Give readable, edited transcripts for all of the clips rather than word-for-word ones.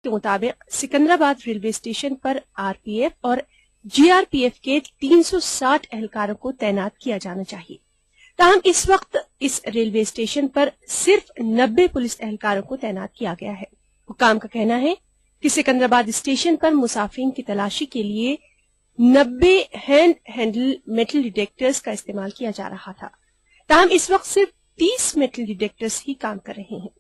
के मुताबिक Secunderabad railway station पर आरपीएफ और जीआरपीएफ के 360 एहलकारों को तैनात किया जाना चाहिए। ताहम इस वक्त इस रेलवे स्टेशन पर सिर्फ 90 पुलिस एहलकारों को तैनात किया गया है। हुकाम का कहना है कि सिकंदराबाद स्टेशन पर मुसाफिरीन की तलाशी के लिए 90 हैंडल मेटल डिटेक्टर्स का इस्तेमाल किया जा रहा था। ताहम इस वक्त सिर्फ 30 मेटल डिटेक्टर्स ही काम कर रहे हैं।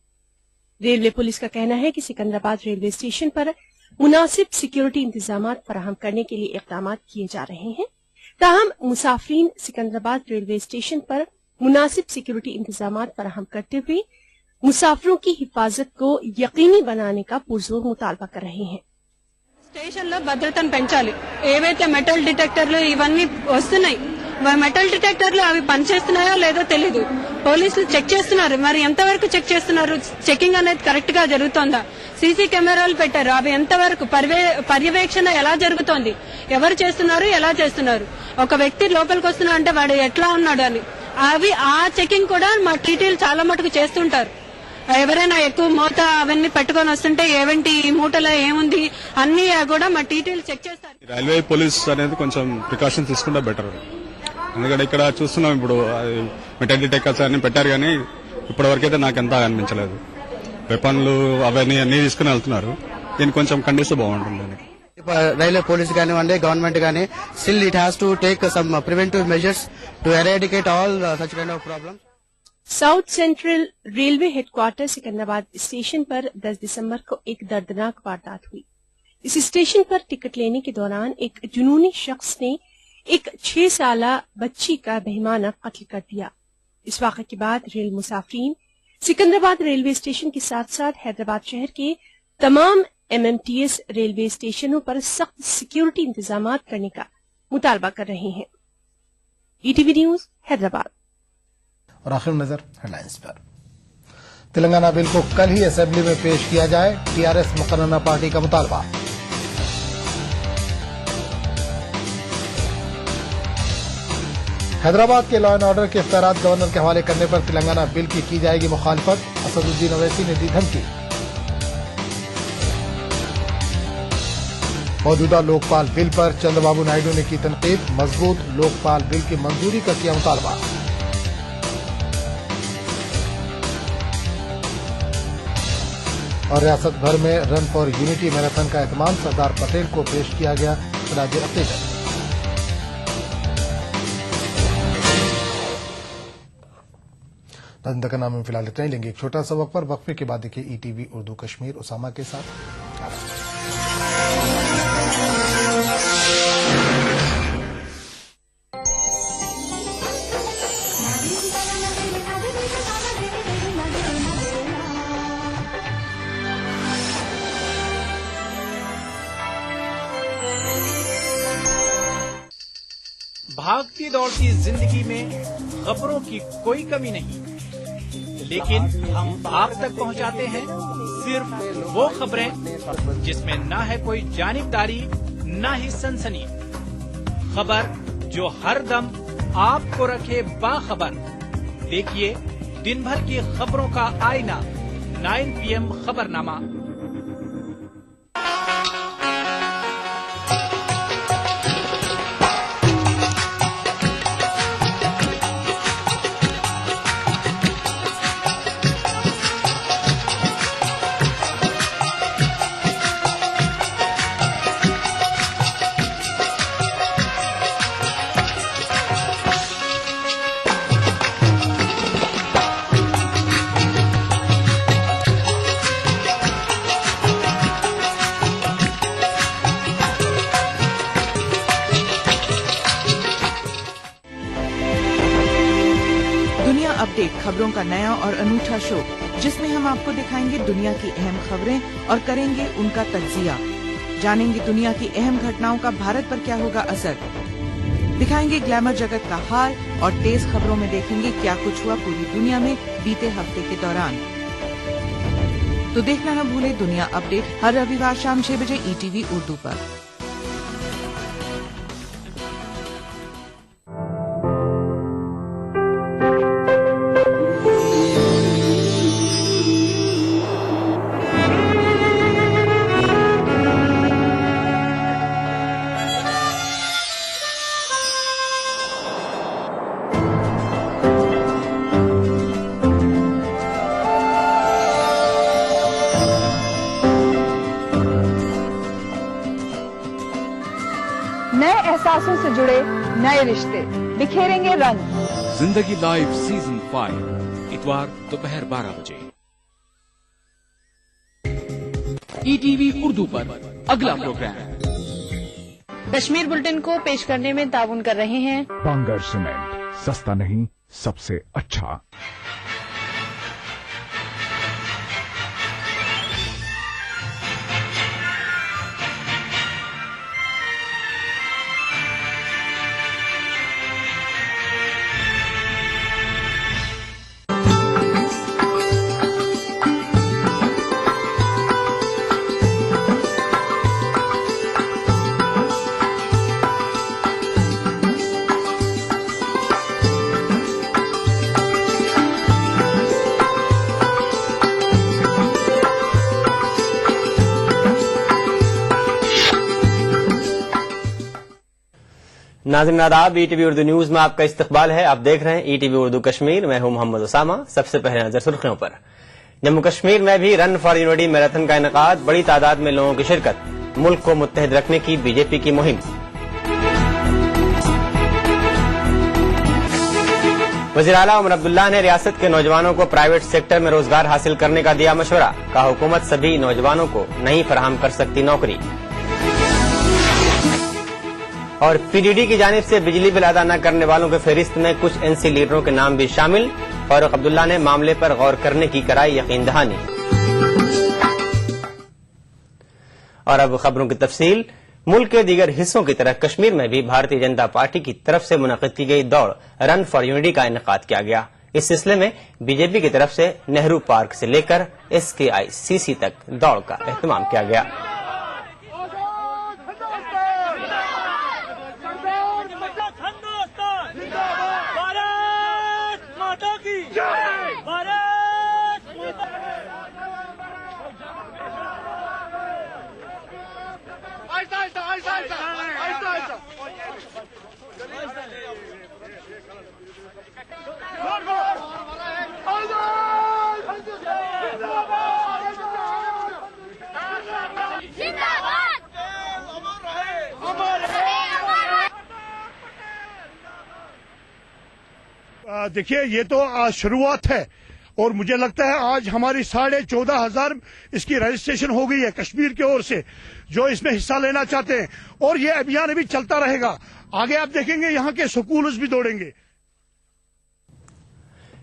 रेलवे पुलिस का कहना है कि सिकंदराबाद रेलवे स्टेशन पर मुनासिब सिक्योरिटी इंतजाम फराहम करने के लिए इकदाम किए जा रहे हैं। ताहम मुसाफिरीन सिकंदराबाद रेलवे स्टेशन पर मुनासिब सिक्योरिटी इंतजाम फराहम करते हुए मुसाफिरों की हिफाजत को यकीनी बनाने का पुरजोर मुतालबा कर रहे हैं। స్టేషన్ లో భద్రతను పెంచాలి. ఏవైతే మెటల్ డిటెక్టర్లు ఇవన్నీ వస్తున్నాయి, మెటల్ డిటెక్టర్లు అవి పనిచేస్తున్నాయో లేదో తెలీదు. పోలీసులు చెక్ చేస్తున్నారు, మరి ఎంతవరకు చెక్ చేస్తున్నారు? చెకింగ్ అనేది కరెక్ట్ గా జరుగుతోందా? సీసీ కెమెరాలు పెట్టారు, అవి ఎంతవరకు పర్యవేక్షణ ఎలా జరుగుతోంది? ఎవరు చేస్తున్నారు, ఎలా చేస్తున్నారు? ఒక వ్యక్తి లోపలికి వస్తున్నా అంటే వాడు ఎట్లా ఉన్నాడు అని అవి ఆ చెకింగ్ కూడా మా టీటీలు చాలా మటుకు చేస్తుంటారు. ఎవరైనా ఎక్కువ మూత అవన్నీ పెట్టుకొని వస్తుంటే ఏవంటి మూటలో ఏముంది అన్ని కూడా మా టీటీలు చెక్ చేస్తారు. రైల్వే పోలీస్ అనేది కొంచెం ప్రికాషన్స్ తీసుకుంటే బెటర్. ఎందుకంటే ఇక్కడ చూస్తున్నాం, ఇప్పుడు మెటల్ డిటెక్టర్స్ అన్ని పెట్టారు, కానీ ఇప్పటి వరకైతే నాకు ఎంత అనిపించలేదు. వెపన్లు అవన్నీ అన్ని తీసుకుని వెళ్తున్నారు. దీన్ని కొంచెం ఖండిస్తే బాగుంటుంది. రైల్వే పోలీస్ కానివ్వండి, గవర్నమెంట్ కానీ still it has to take some preventive measures to eradicate all such kind of problems. South central railway headquarter Secunderabad station पर 10 दिसंबर को एक दर्दनाक वारदात हुई। इस स्टेशन पर टिकट लेने के दौरान एक जुनूनी शख्स ने एक 6 साला बच्ची का बेईमाना कत्ल कर दिया। इस वाक़े के बाद रेल मुसाफिरीन सिकंदराबाद रेलवे स्टेशन के साथ साथ हैदराबाद शहर के तमाम एमएमटीएस रेलवे स्टेशनों पर सख्त सिक्योरिटी इंतजाम करने का मुतालबा कर रहे हैं। ETV news Hyderabad. और आखिर नजर हेडलाइंस पर। तेलंगाना बिल को कल ही असेंबली में पेश किया जाए, टीआरएस मुकर्ररा पार्टी का मुतालबा। हैदराबाद के लॉ एंड ऑर्डर के इख्तियारात गवर्नर के हवाले करने पर तेलंगाना बिल की जाएगी मुखालफत, असदुद्दीन ओवैसी ने दी धमकी। मौजूदा लोकपाल बिल पर चंद्रबाबू नायडू ने की तनकीद, मजबूत लोकपाल बिल की मंजूरी का किया मुतालबा। और रियासत भर में रन फॉर यूनिटी मैराथन का एहतमाम, सरदार पटेल को पेश किया गया खराज अकीदत। का नाम फिलहाल इतना ही, लेंगे एक छोटा सा वक्त पर। वक्फे के बाद देखिए ईटीवी उर्दू कश्मीर उसामा के साथ। भागती दौड़ती जिंदगी में खबरों की कोई कमी नहीं, लेकिन हम आप तक पहुंचाते हैं सिर्फ वो खबरें जिसमें ना है कोई जानिबदारी, ना ही सनसनी। खबर जो हर दम आपको रखे बाखबर। देखिए दिन भर की खबरों का आईना, 9 PM खबरनामा। अपडेट, खबरों का नया और अनूठा शो जिसमें हम आपको दिखाएंगे दुनिया की अहम खबरें और करेंगे उनका तज्जिया। जानेंगे दुनिया की अहम घटनाओं का भारत पर क्या होगा असर। दिखाएंगे ग्लैमर जगत का हाल और तेज खबरों में देखेंगे क्या कुछ हुआ पूरी दुनिया में बीते हफ्ते के दौरान। तो देखना न भूले दुनिया अपडेट हर रविवार शाम 6 बजे ईटीवी उर्दू पर। एहसासों से जुड़े नए रिश्ते, बिखेरेंगे रंग। जिंदगी लाइव सीजन 5 इतवार दोपहर 12 बजे ETV उर्दू पर अगला प्रोग्राम। कश्मीर बुलेटिन को पेश करने में ताउन कर रहे हैं बांगर सीमेंट, सस्ता नहीं सबसे अच्छा। नाज़रीन आदाब, ETV उर्दू न्यूज में आपका इस्तकबाल है। आप देख रहे हैं ETV उर्दू कश्मीर। मैं हूं मोहम्मद उसामा। सबसे पहले नजर सुर्खियों पर। जम्मू कश्मीर में भी रन फॉर यूनिटी मैराथन का इनेकाद, बड़ी तादाद में लोगों की शिरकत, मुल्क को मुत्तहिद रखने की बीजेपी की मुहिम। वज़ीर आला उमर अब्दुल्ला ने रियासत के नौजवानों को प्राइवेट सेक्टर में रोजगार हासिल करने का दिया मशवरा, कहा हुकूमत सभी नौजवानों को नहीं फराहम कर सकती नौकरी। और PDD की जानिब से बिजली बिल अदा न करने वालों की फहरिस्त में कुछ NC लीडरों के नाम भी शामिल। फारूक अब्दुल्ला ने मामले पर गौर करने की कराई यकीन दहानी। और अब खबरों की तफसील। मुल्क के दीगर हिस्सों की तरह कश्मीर में भी भारतीय जनता पार्टी की तरफ से मुनक़िद की गई दौड़ रन फॉर यूनिटी का इनेकाद किया गया। इस सिलसिले में बीजेपी की तरफ से नेहरू पार्क से लेकर SKICC तक दौड़ का एहतमाम किया गया। देखिए, ये तो आज शुरुआत है और मुझे लगता है आज हमारी 14,500 इसकी रजिस्ट्रेशन हो गई है कश्मीर की ओर से, जो इसमें हिस्सा लेना चाहते हैं। और ये अभियान अभी चलता रहेगा। आगे आप देखेंगे यहाँ के स्कूल्स भी दौड़ेंगे।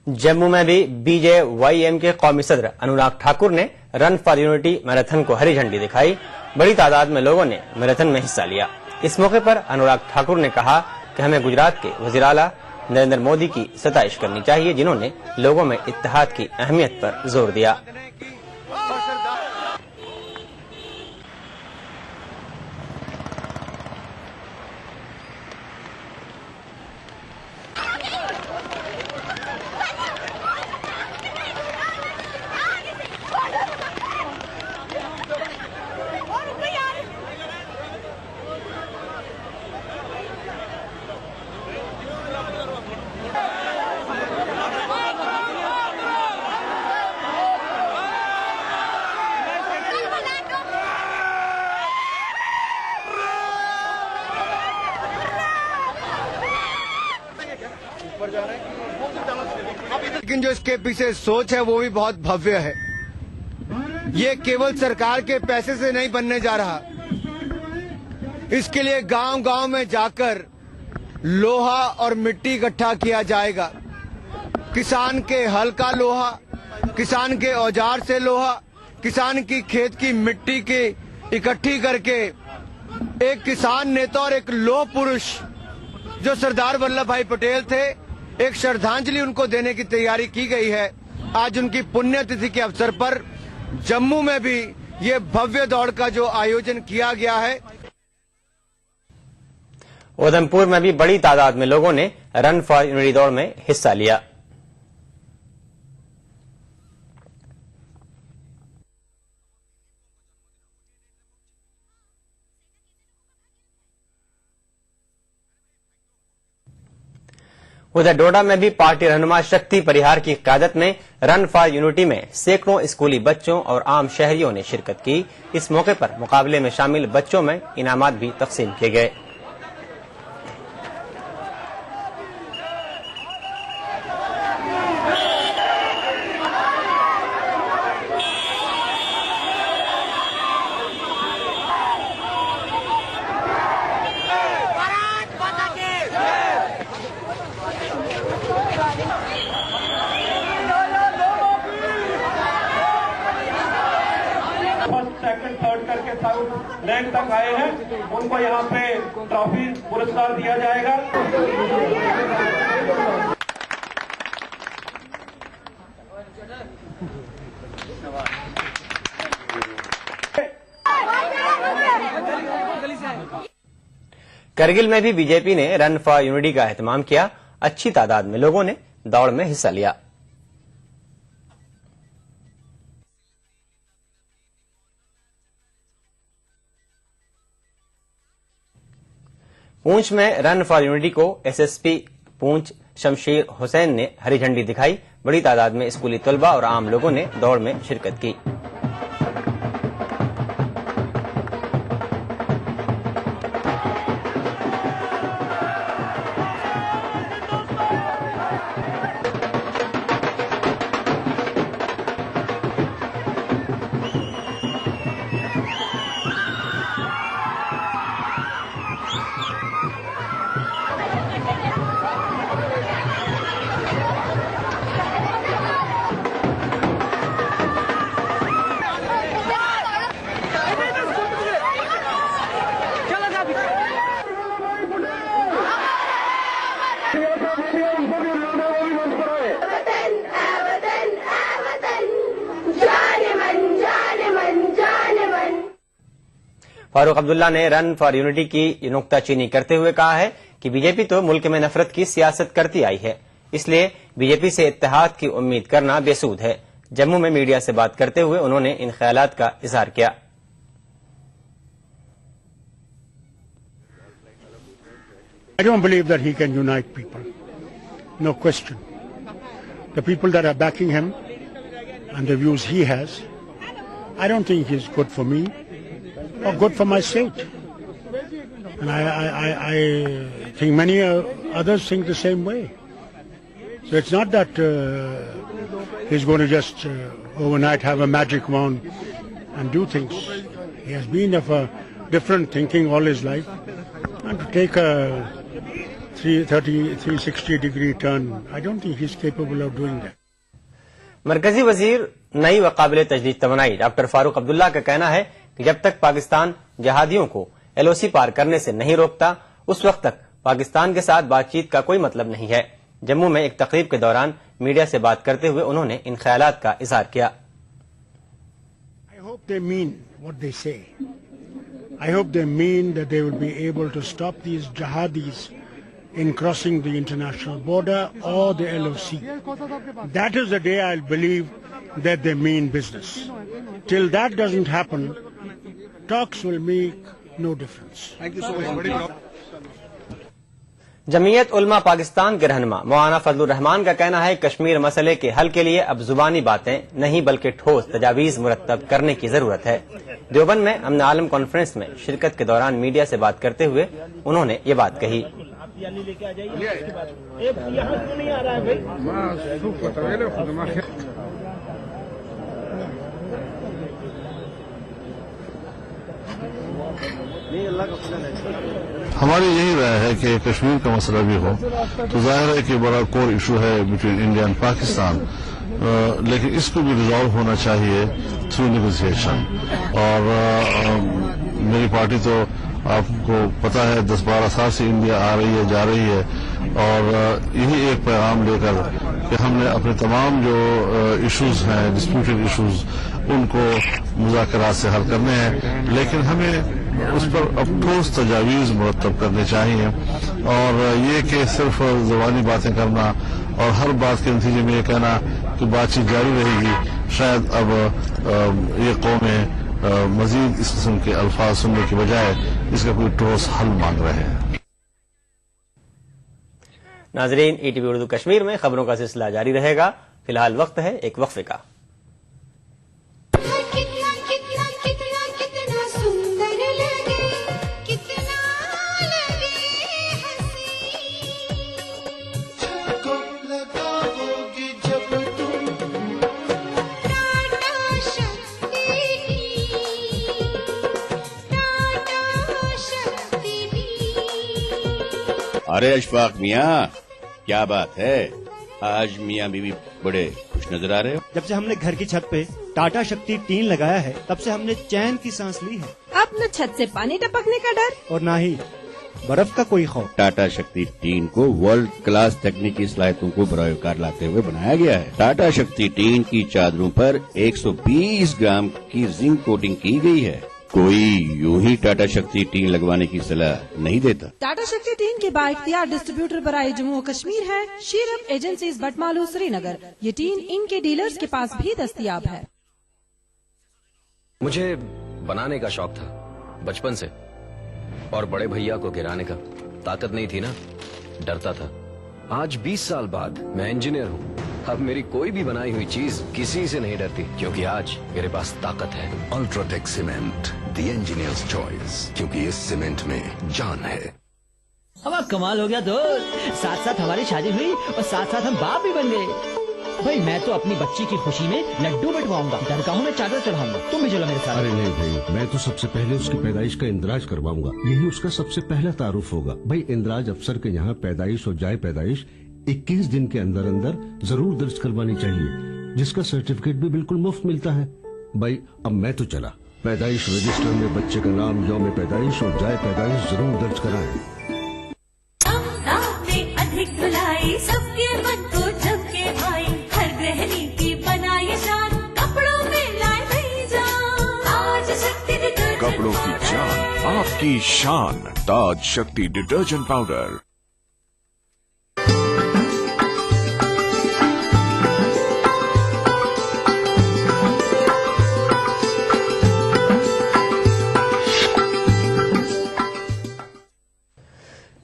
जम्मू में भी BJYM के कौमी सदर अनुराग ठाकुर ने रन फॉर यूनिटी मैराथन को हरी झंडी दिखाई। बड़ी तादाद में लोगों ने मैराथन में हिस्सा लिया। इस मौके पर अनुराग ठाकुर ने कहा कि हमें गुजरात के वज़ीर आला नरेंद्र मोदी की सताइश करनी चाहिए, जिन्होंने लोगों में इत्तेहाद की अहमियत पर जोर दिया। लेकिन जो इसके पीछे सोच है वो भी बहुत भव्य है। ये केवल सरकार के पैसे से नहीं बनने जा रहा। इसके लिए गांव-गांव में जाकर लोहा और मिट्टी इकट्ठा किया जाएगा। किसान के हल का लोहा, किसान के औजार से लोहा, किसान की खेत की मिट्टी की इकट्ठी करके एक किसान नेता और एक लौह पुरुष जो सरदार वल्लभ भाई पटेल थे, एक श्रद्धांजलि उनको देने की तैयारी की गई है। आज उनकी पुण्यतिथि के अवसर पर जम्मू में भी ये भव्य दौड़ का जो आयोजन किया गया है। उधमपुर में भी बड़ी तादाद में लोगों ने रन फॉर यूनिटी दौड़ में हिस्सा लिया। उधर डोडा में भी पार्टी रहनुमा शक्ति परिहार की क़यादत में रन फॉर यूनिटी में सैकड़ों स्कूली बच्चों और आम शहरियों ने शिरकत की। इस मौके पर मुकाबले में शामिल बच्चों में इनामात भी तकसीम किए गए। बन करके साउथ रैंक तक आए हैं, उनको यहाँ पे ट्रॉफी पुरस्कार दिया जाएगा। करगिल में भी बीजेपी ने रन फॉर यूनिटी का एहतमाम किया। अच्छी तादाद में लोगों ने दौड़ में हिस्सा लिया। पूंछ में रन फॉर यूनिटी को एसएसपी पूंछ शमशेर हुसैन ने हरी झंडी दिखाई। बड़ी तादाद में स्कूली तलबा और आम लोगों ने दौड़ में शिरकत की। फारूक अब्दुल्ला ने रन फॉर यूनिटी की नुक्ताचीनी करते हुए कहा है कि बीजेपी तो मुल्क में नफरत की सियासत करती आई है, इसलिए बीजेपी से इत्तेहाद की उम्मीद करना बेसूद है। जम्मू में मीडिया से बात करते हुए उन्होंने इन ख्यालात का इजहार किया। I don't believe that he can unite people. No question. The people that are backing him and the views he has, I don't think he's good for me or good for my state. And I think many others think the same way. So it's not that he's going to just overnight have a magic wand and do things. He has been of a different thinking all his life. And to take a 360-degree turn, I don't think he's capable of doing that. मरकजी वजीर नई व काबिल तजदीद तवानाई doctor Farooq Abdullah का कहना है कि जब तक पाकिस्तान जहादियों को एलओसी पार करने से नहीं रोकता, उस वक्त तक पाकिस्तान के साथ बातचीत का कोई मतलब नहीं है। जम्मू में एक तकरीब के दौरान मीडिया से बात करते हुए उन्होंने इन ख्यालात का इजहार किया। I hope they mean what they say. I hope they mean that they will be able to stop these jihadis in crossing the international border or the LOC. That is the day I'll believe that they mean business. Till that doesn't happen, talks will make no difference. Thank you so much. Jamiat Ulama Pakistan के रहनुमा मौलाना फजलुर रहमान का कहना है कश्मीर मसले के हल के लिए अब जुबानी बातें नहीं बल्कि ठोस तजावीज मुरतब करने की जरूरत है। देवबंद में अमन आलम कॉन्फ्रेंस में शिरकत के दौरान मीडिया से बात करते हुए उन्होंने ये बात कही। हमारी यही राय है कि कश्मीर का मसला भी हो तो जाहिर है कि बड़ा कोर इशू है बिटवीन इंडिया एंड पाकिस्तान, लेकिन इसको भी रिजॉल्व होना चाहिए थ्रू नेगोशिएशन। और मेरी पार्टी तो आपको पता है 10-12 साल से इंडिया आ रही है, जा रही है, और यही एक पैगाम लेकर कि हमने अपने तमाम जो इश्यूज हैं, डिस्प्यूटेड इश्यूज, उनको मुज़ाकरात से हल करने हैं, लेकिन हमें उस पर अब ठोस तजावीज मुरतब करने चाहिए। और ये कि सिर्फ ज़बानी बातें करना और हर बात के नतीजे में ये कहना कि बातचीत जारी रहेगी, शायद अब ये कौमें मजीद इस किस्म के अल्फाज सुनने की बजाय इसका कोई ठोस हल मांग रहे हैं। नाजरीन, ईटीवी उर्दू कश्मीर में खबरों का सिलसिला जारी रहेगा। फिलहाल वक्त है एक वक्फे का। अरे अशफाक मियाँ, क्या बात है, आज मियाँ बीवी बड़े खुश नजर आ रहे हो। जब से हमने घर की छत पे टाटा शक्ति टीन लगाया है तब से हमने चैन की सांस ली है। अब न छत से पानी टपकने का डर और ना ही बर्फ का कोई खौफ। टाटा शक्ति टीन को वर्ल्ड क्लास तकनीकी सलाहियतों को बरोकार लाते हुए बनाया गया है। टाटा शक्ति टीन की चादरों पर 120 ग्राम की जिंक कोटिंग की गई है। कोई यूं ही टाटा शक्ति टीन लगवाने की सलाह नहीं देता। टाटा शक्ति टीन के बाइख्तियार डिस्ट्रीब्यूटर बराए जम्मू और कश्मीर है शीरम एजेंसीज बटमालू श्रीनगर। ये टीन इनके डीलर्स के पास भी दस्तयाब है। मुझे बनाने का शौक था बचपन से, और बड़े भैया को गिराने का ताकत नहीं थी ना, डरता था। आज 20 साल बाद मैं इंजीनियर हूँ। अब मेरी कोई भी बनाई हुई चीज किसी से नहीं डरती, क्योंकि आज मेरे पास ताकत है। UltraTech cement, the engineers choice, क्योंकि इस सीमेंट में जान है। अब कमाल हो गया दोस्त, साथ साथ हमारी शादी हुई और साथ साथ हम बाप भी बन गए। भाई मैं तो अपनी बच्ची की खुशी में लड्डू बंटवाऊंगा, दरगाहों में चादर चढ़ाऊंगा, तुम भी चलो मेरे साथ। अरे नहीं भाई, मैं तो सबसे पहले उसकी पैदाइश का इंदराज करवाऊंगा, यही उसका सबसे पहला तारुफ होगा। भाई इंदराज अफसर के यहाँ पैदाइश और जाए पैदाइश 21 दिन के अंदर अंदर जरूर दर्ज करवानी चाहिए, जिसका सर्टिफिकेट भी बिल्कुल मुफ्त मिलता है। भाई अब मैं तो चला, पैदाइश रजिस्टर में बच्चे का नाम, यौम पैदाइश और जाए पैदाइश जरूर दर्ज कराएं। अधिक धुलाई सबके मन को झपके भाई, हर गृहिणी की बनाई शान, कपड़ों में लाए नई जान। आज शक्ति डिटर्जेंट कपड़ों की जान, आपकी शान, ताज शक्ति डिटर्जेंट पाउडर।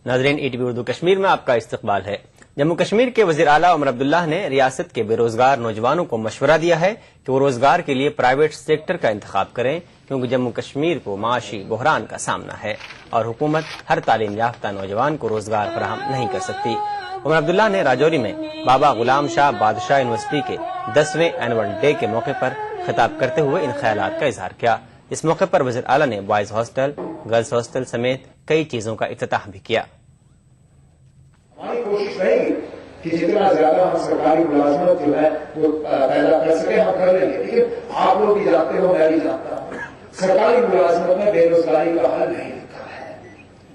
नाज़रीन, ईटीवी उर्दू कश्मीर में आपका इस्तकबाल है। जम्मू कश्मीर के वजीर आला उमर अब्दुल्लाह ने रियासत के बेरोजगार नौजवानों को मशवरा दिया है कि वो रोजगार के लिए प्राइवेट सेक्टर का इंतखाब करें, क्योंकि जम्मू कश्मीर को माशी बहरान का सामना है और हुकूमत हर तालीम याफ्ता नौजवान को रोजगार फराहम नहीं कर सकती। उमर अब्दुल्लाह ने राजौरी में बाबा गुलाम शाह बादशाह यूनिवर्सिटी के 10वें एनुअल डे के मौके पर खिताब करते हुए इन ख्यालात का इजहार किया। इस मौके पर वजीर आला ने बॉयज हॉस्टल, गर्ल्स हॉस्टल समेत कई चीजों का इफ्तिताह भी किया। हमारी कोशिश रहेगी कि जितना ज्यादा हम सरकारी मुलाजमत जो है वो पैदा कर सके, हम कर लेंगे। लेकिन आप लोग भी जानते हो, मैं भी जानता हूँ, सरकारी मुलाजमत में बेरोजगारी का हल नहीं लिखा है,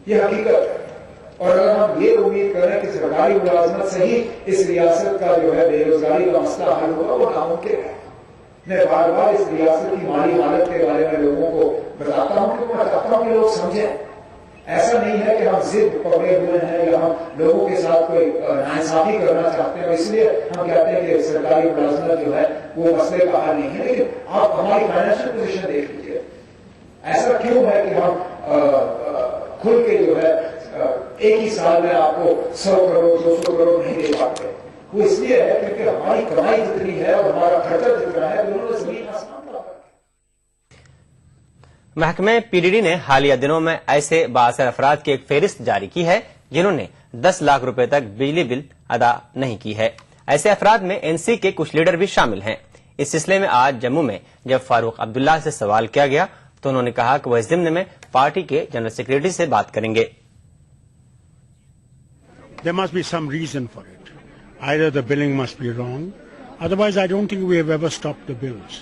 ये हकीकत है। और अगर हम ये उम्मीद करें कि सरकारी मुलाजमत से ही इस रियासत का जो है बेरोजगारी का मसला हल होगा, वो नामुमकिन है। मैं बार बार इस रियासत की माली हालत के बारे में लोगों को बताता हूँ, क्योंकि मैं चाहता हूँ कि लोग समझें। ऐसा नहीं है कि हम जिद पकड़े हुए हैं या हम लोगों के साथ कोई नाइंसाफी करना चाहते हैं, इसलिए हम कहते हैं कि सरकारी मुलाजमत जो है वो मसले का हल नहीं है। लेकिन आप हमारी फाइनेंशियल पोजीशन देख लीजिए, ऐसा क्यों है कि हम खुल के जो है एक ही साल में आपको 100 करोड़ 200 करोड़ नहीं दे पाते? वो इसलिए है क्योंकि हमारी कमाई जितनी है और हमारा खर्चा जितना है, दोनों जमीन आसमान। महकमे पीडीडी ने हालिया दिनों में ऐसे बाअसर अफराद की एक फहरिस्त जारी की है जिन्होंने 10 लाख रुपए तक बिजली बिल अदा नहीं की है। ऐसे अफराद में एनसी के कुछ लीडर भी शामिल हैं। इस सिलसिले में आज जम्मू में जब फारूक अब्दुल्ला से सवाल किया गया तो उन्होंने कहा कि वह इस ज़िम्न में पार्टी के जनरल सेक्रेटरी से बात करेंगे। There must be some reason for it. Either the billing must be wrong, otherwise I don't think we have ever stopped the bills.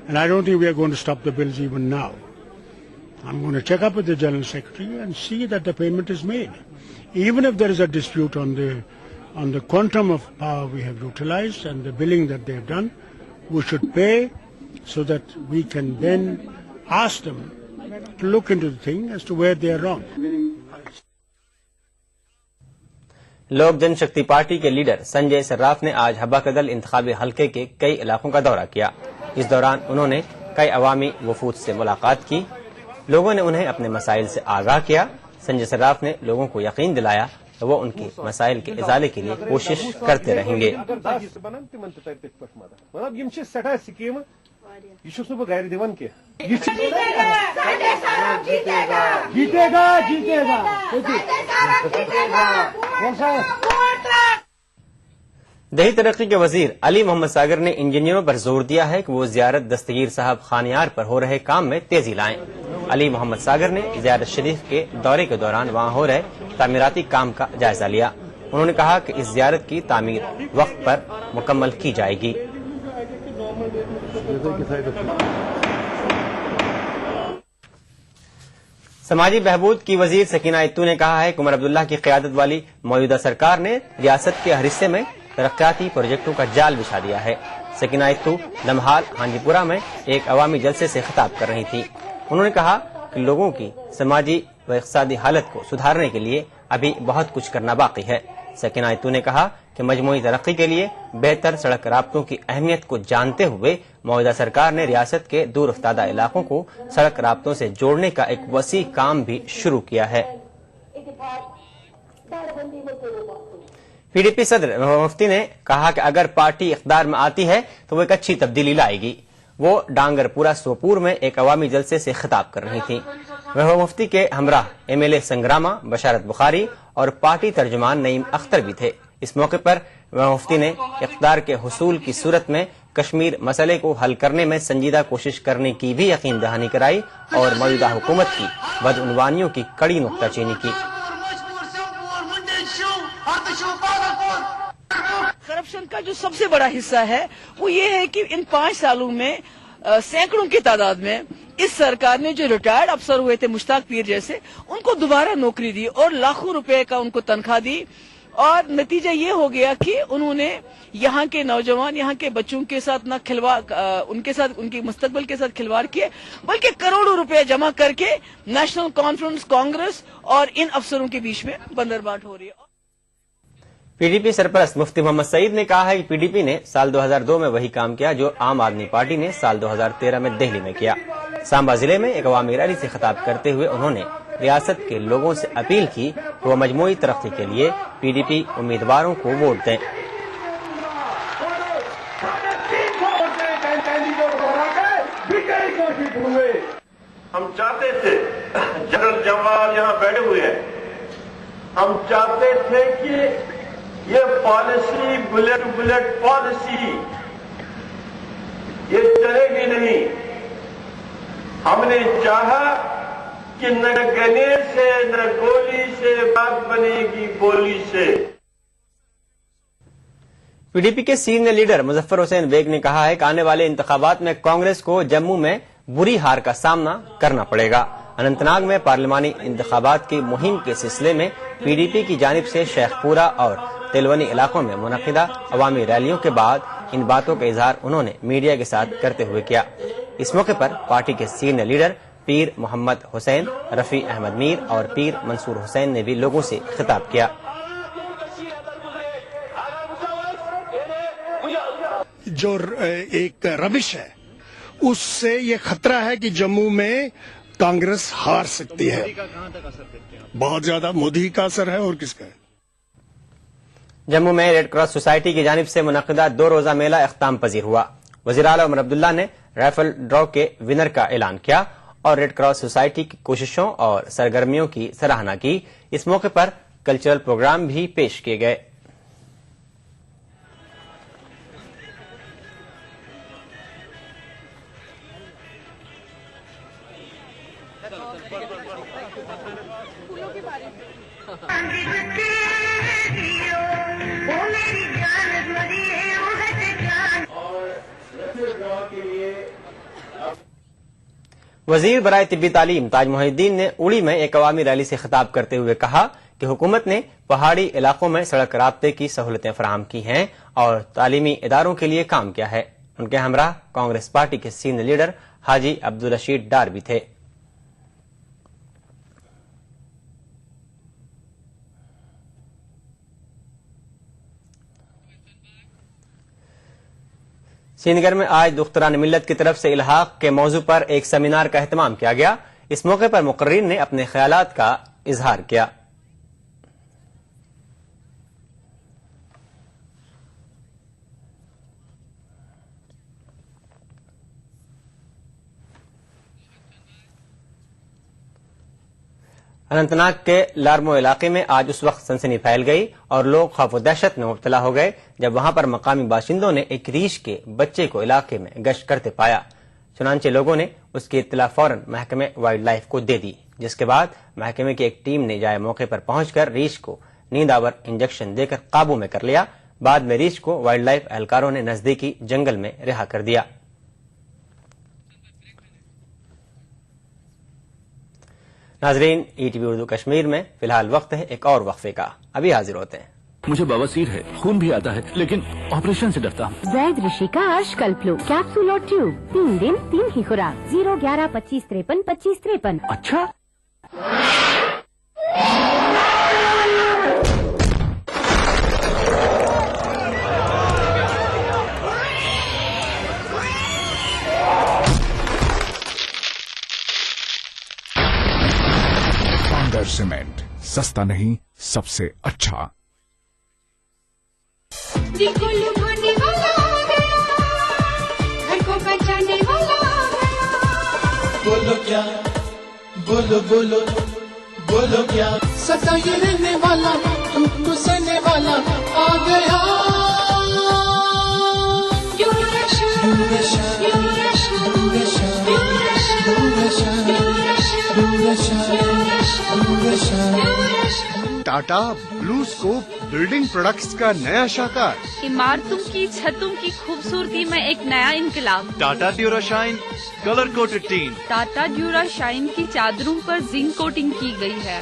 And I don't think we are going to stop the bills even now. I'm going to check up with the General Secretary and see that the payment is made. Even if there is a dispute on the quantum of power we have utilized and the billing that they have done, we should pay so that we can then ask them to look into the thing as to where they are wrong. लोक जनशक्ति party के leader Sanjay Sarraf ने आज हब्बा कदल इंतखाबी हलके के कई इलाकों का दौरा किया। इस दौरान उन्होंने कई अवामी वफूद से मुलाकात की। लोगों ने उन्हें अपने मसाइल से आगाह किया। संजय सर्राफ ने लोगों को यकीन दिलाया कि वो उनके मसाइल के इजाले के लिए कोशिश करते रहेंगे। दही तरक्की के वजीर अली मोहम्मद सागर ने इंजीनियरों पर जोर दिया है कि वो जियारत दस्तगीर साहब खानियार पर हो रहे काम में तेजी लाएं। अली मोहम्मद सागर ने जियारत शरीफ के दौरे के दौरान वहां हो रहे तामीराती काम का जायजा लिया। उन्होंने कहा कि इस जियारत की तामीर वक्त पर मुकम्मल की जाएगी। سماجی بہبود کی وزیر سکینہ اتو نے کہا ہے کہ عمر عبداللہ کی قیادت والی موجودہ سرکار نے ریاست کے ہر حصے میں ترقیاتی پروجیکٹوں کا جال بچھا دیا ہے۔ سکینہ اتو لمحال ہانجی پورہ میں ایک عوامی جلسے سے خطاب کر رہی تھی۔ انہوں نے کہا کہ لوگوں کی سماجی و اقتصادی حالت کو سدھارنے کے لیے ابھی بہت کچھ کرنا باقی ہے۔ سکینہ اتو نے کہا کہ مجموعی ترقی کے لیے بہتر سڑک رابطوں کی اہمیت کو جانتے ہوئے موجودہ سرکار نے ریاست کے دور افتادہ علاقوں کو سڑک رابطوں سے جوڑنے کا ایک وسیع کام بھی شروع کیا ہے۔ پی ڈی پی صدر محبوبہ مفتی نے کہا کہ اگر پارٹی اقتدار میں آتی ہے تو وہ ایک اچھی تبدیلی لائے گی۔ وہ ڈانگر پورہ سوپور میں ایک عوامی جلسے سے خطاب کر رہی تھی۔ محبوبہ مفتی کے ہمراہ ایم ایل اے سنگرامہ بشارت بخاری اور پارٹی ترجمان نعیم اختر بھی تھے۔ اس موقع پر محبوبہ مفتی نے اقتدار کے حصول کی صورت میں کشمیر مسئلے کو حل کرنے میں سنجیدہ کوشش کرنے کی بھی یقین دہانی کرائی اور موجودہ حکومت کی بدعنوانیوں کی کڑی نکتہ چینی کی۔ کرپشن کا جو سب سے بڑا حصہ ہے وہ یہ ہے کہ ان 5 سالوں میں سینکڑوں کی تعداد میں اس سرکار نے جو ریٹائرڈ افسر ہوئے تھے مشتاق پیر جیسے ان کو دوبارہ نوکری دی اور لاکھوں روپے کا ان کو تنخواہ دی، اور نتیجہ یہ ہو گیا کہ انہوں نے یہاں کے نوجوان یہاں کے بچوں کے ساتھ نہ ان کے مستقبل کے ساتھ کھلواڑ کیے بلکہ کروڑوں روپے جمع کر کے نیشنل کانفرنس کانگریس اور ان افسروں کے بیچ میں بندرباٹ ہو رہی ہے۔ پی ڈی پی سرپرست مفتی محمد سعید نے کہا ہے کہ پی ڈی پی نے سال 2002 میں وہی کام کیا جو عام آدمی پارٹی نے سال 2013 میں دہلی میں کیا۔ سامبا ضلع میں ایک عوامی ریلی سے خطاب کرتے ہوئے انہوں نے ریاست کے لوگوں سے اپیل کی کہ وہ مجموعی ترقی کے لیے پی ڈی پی امیدواروں کو ووٹ دیں۔ ہم چاہتے تھے جنرل جمال یہاں بیٹھے ہوئے ہیں، ہم چاہتے تھے کہ یہ پالیسی بلٹ پالیسی یہ چلے گی نہیں۔ ہم نے چاہا کہ نہ گنے سے نہ گولی سے بات بنے گی بولی سے۔ پی ڈی پی کے سینئر لیڈر مظفر حسین بیگ نے کہا ہے کہ آنے والے انتخابات میں کانگریس کو جموں میں بری ہار کا سامنا کرنا پڑے گا۔ اننت ناگ میں پارلیمانی انتخابات کی مہم کے سلسلے میں پی ڈی پی کی جانب سے شیخ پورہ اور تلونی علاقوں میں منعقدہ عوامی ریلیوں کے بعد ان باتوں کا اظہار انہوں نے میڈیا کے ساتھ کرتے ہوئے کیا۔ اس موقع پر پارٹی کے سینئر لیڈر پیر محمد حسین، رفیع احمد میر اور پیر منصور حسین نے بھی لوگوں سے خطاب کیا۔ جو ایک روش ہے اس سے یہ خطرہ ہے کہ جموں میں کانگریس ہار سکتی ہے۔ بہت زیادہ مودی کا اثر ہے اور کس کا ہے؟ جموں میں ریڈ کراس سوسائٹی کی جانب سے منعقدہ 2 روزہ میلہ اختتام پذیر ہوا۔ وزیر اعلیٰ عمر عبداللہ نے رائفل ڈرا کے ونر کا اعلان کیا اور ریڈ کراس سوسائٹی کی کوششوں اور سرگرمیوں کی سراہنا کی۔ اس موقع پر کلچرل پروگرام بھی پیش کیے گئے۔ وزیر برائے طبی تعلیم تاج محی الدین نے اڑی میں ایک عوامی ریلی سے خطاب کرتے ہوئے کہا کہ حکومت نے پہاڑی علاقوں میں سڑک رابطے کی سہولتیں فراہم کی ہیں اور تعلیمی اداروں کے لیے کام کیا ہے۔ ان کے ہمراہ کانگریس پارٹی کے سینئر لیڈر حاجی عبدالرشید ڈار بھی تھے۔ سرینگر میں آج دختران ملت کی طرف سے الحاق کے موضوع پر ایک سیمینار کا اہتمام کیا گیا۔ اس موقع پر مقررین نے اپنے خیالات کا اظہار کیا۔ اننت ناگ کے لارمو علاقے میں آج اس وقت سنسنی پھیل گئی اور لوگ خوف و دہشت میں مبتلا ہو گئے جب وہاں پر مقامی باشندوں نے ایک ریچھ کے بچے کو علاقے میں گشت کرتے پایا۔ چنانچہ لوگوں نے اس کی اطلاع فوراً محکمہ وائلڈ لائف کو دے دی، جس کے بعد محکمے کی ایک ٹیم نے جائے موقع پر پہنچ کر ریچھ کو نیند آور انجیکشن دے کر قابو میں کر لیا۔ بعد میں ریچھ کو وائلڈ لائف اہلکاروں نے نزدیکی جنگل میں رہا کر دیا۔ नाजरीन, ETV उर्दू कश्मीर में फिलहाल वक्त है एक और वक्फे का। अभी हाजिर होते हैं। मुझे बवासीर है, खून भी आता है, लेकिन ऑपरेशन से डरता हूँ। वैद ऋषि का अश्कल्प्लो कैप्सूल और ट्यूब, 3 दिन 3 ही खुराक, 011-25-53-25-53। अच्छा, पांडर सीमेंट, सस्ता नहीं सबसे अच्छा। दिल को लुभाने वाला आ गया, घर को बचाने वाला आ गया। बोलो क्या, बोलो बोलो बोलो क्या, सदा ये रहने वाला, तुमको सहने वाला आ गया। Tata blue scope building products का नया शाखा। इमारतों की छतों की खूबसूरती में एक नया इनकलाब। Tata Durashine colour coated tin. Tata Durashine की चादरों पर जिंक कोटिंग की गई है,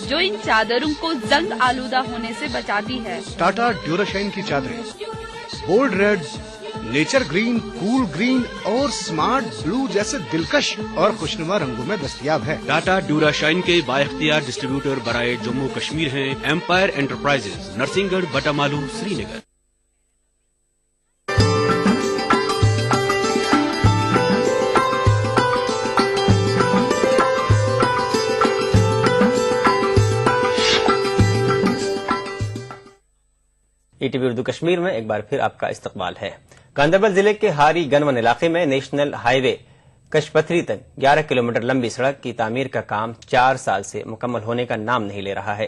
जो इन चादरों को जंग आलूदा होने से बचाती है। टाटा ड्यूराशाइन की चादरें bold red, nature green, cool green और स्मार्ट ब्लू जैसे दिलकश और खुशनुमा रंगों में दस्तयाब है। टाटा ड्यूराशाइन के बाइख्तियार डिस्ट्रीब्यूटर बराए जम्मू कश्मीर हैं Empire Enterprises, Narsinghgarh, Batamaloo, Srinagar. ETV Urdu Kashmir में एक बार फिर आपका इस्तकबाल है। गांधरबल जिले के हारी गनवन इलाके में नेशनल हाईवे कशपथरी तक 11 किलोमीटर लंबी सड़क की तामीर का काम 4 साल से मुकम्मल होने का नाम नहीं ले रहा है।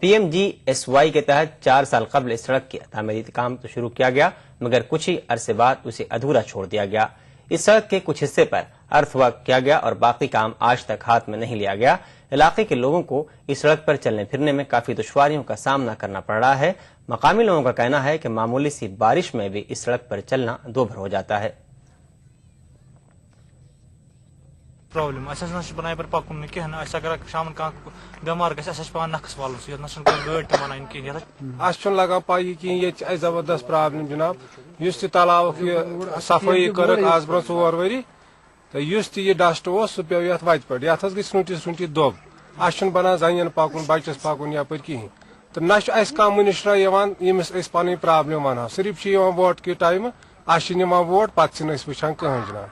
PMGSY के तहत 4 साल कबल इस सड़क की तामीरी काम तो शुरू किया गया, मगर कुछ ही अरसे बाद उसे अधूरा छोड़ दिया गया। इस सड़क के कुछ हिस्से पर अर्थवर्क किया गया और बाकी काम आज तक हाथ में नहीं लिया गया। इलाके के लोगों को इस सड़क पर चलने फिरने में काफी दुश्वारियों का सामना करना पड़ रहा है। मकामी लोगों का कहना है कि मामूली सी बारिश में भी इस सड़क पर चलना दोभर हो जाता है। प्रॉब्लम बनाए पर पकुन कह अगर शाम बेमार पे नखस वाल गाड़ वन कहें लगा पाई कि ये जबरदस्त प्रॉब्लम जनाब इस तालाब सफाई कर आज ब्रो 4 वरी तो यह डस्ट सह पे ये वत पे ये गई स्नूटी दोब बना जन पकुन बचस पकुन यप कहें तो ना कह मिनिस्टरा यमिस पन प्रॉब्लम वन सिर्फ वोट के टाइम वोट पे वुचान कहें जनाब।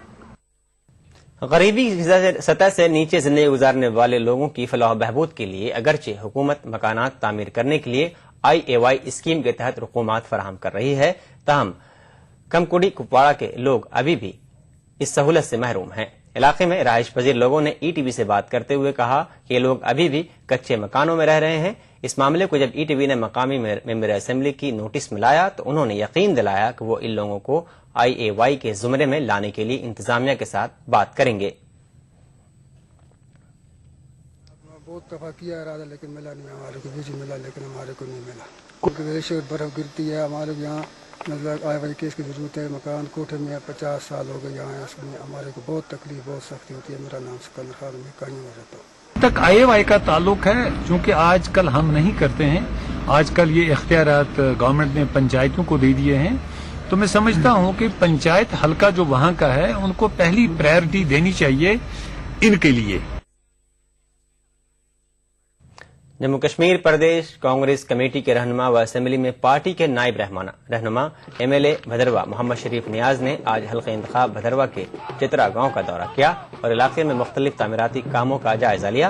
गरीबी की सतह से नीचे जिंदगी गुजारने वाले लोगों की फलाह बहबूद के लिए अगरचे हुकूमत मकानात तामीर करने के लिए IAY स्कीम के तहत रुकूमात फराहम कर रही है, ताहम कमकुड़ी कुपवाड़ा के लोग अभी भी इस सहूलत से महरूम हैं। इलाके में रहायश पजीर लोगों ने ETV से बात करते हुए कहा कि ये लोग अभी भी कच्चे मकानों में रह रहे हैं। इस मामले को जब ETV ने मकामी मेंबर असेंबली की नोटिस में लाया तो उन्होंने यकीन दिलाया कि वो इन लोगों को IAY के जुमरे में लाने के लिए इंतजामिया के साथ बात करेंगे। बहुत दफा किया इरादा लेकिन मिला नहीं, हमारे को बीच मिला लेकिन हमारे को नहीं मिला। क्योंकि बर्फ गिरती है हमारे यहाँ मतलब IAY केस की जरूरत है। मकान कोठे में 50 साल हो गए यहाँ, इसमें हमारे को बहुत तकलीफ बहुत सख्ती होती है। मेरा नाम सिकंदर खान, मैं कहीं में रहता हूँ। तक IAY का ताल्लुक है, चूँकि आजकल हम नहीं करते हैं, आजकल ये इख्तियारात गवर्नमेंट ने पंचायतों को दे दिए हैं, तो मैं समझता हूं कि पंचायत हल्का जो वहां का है उनको पहली प्रायोरिटी देनी चाहिए इनके लिए। जम्मू कश्मीर प्रदेश कांग्रेस कमेटी के रहनुमा व असेंबली में पार्टी के नायब रहनुमा MLA भदरवा मोहम्मद शरीफ नियाज ने आज हल्के इंतखाब भदरवा के चित्रा गांव का दौरा किया और इलाके में मुख्तलिफ तामीराती कामों का जायजा लिया।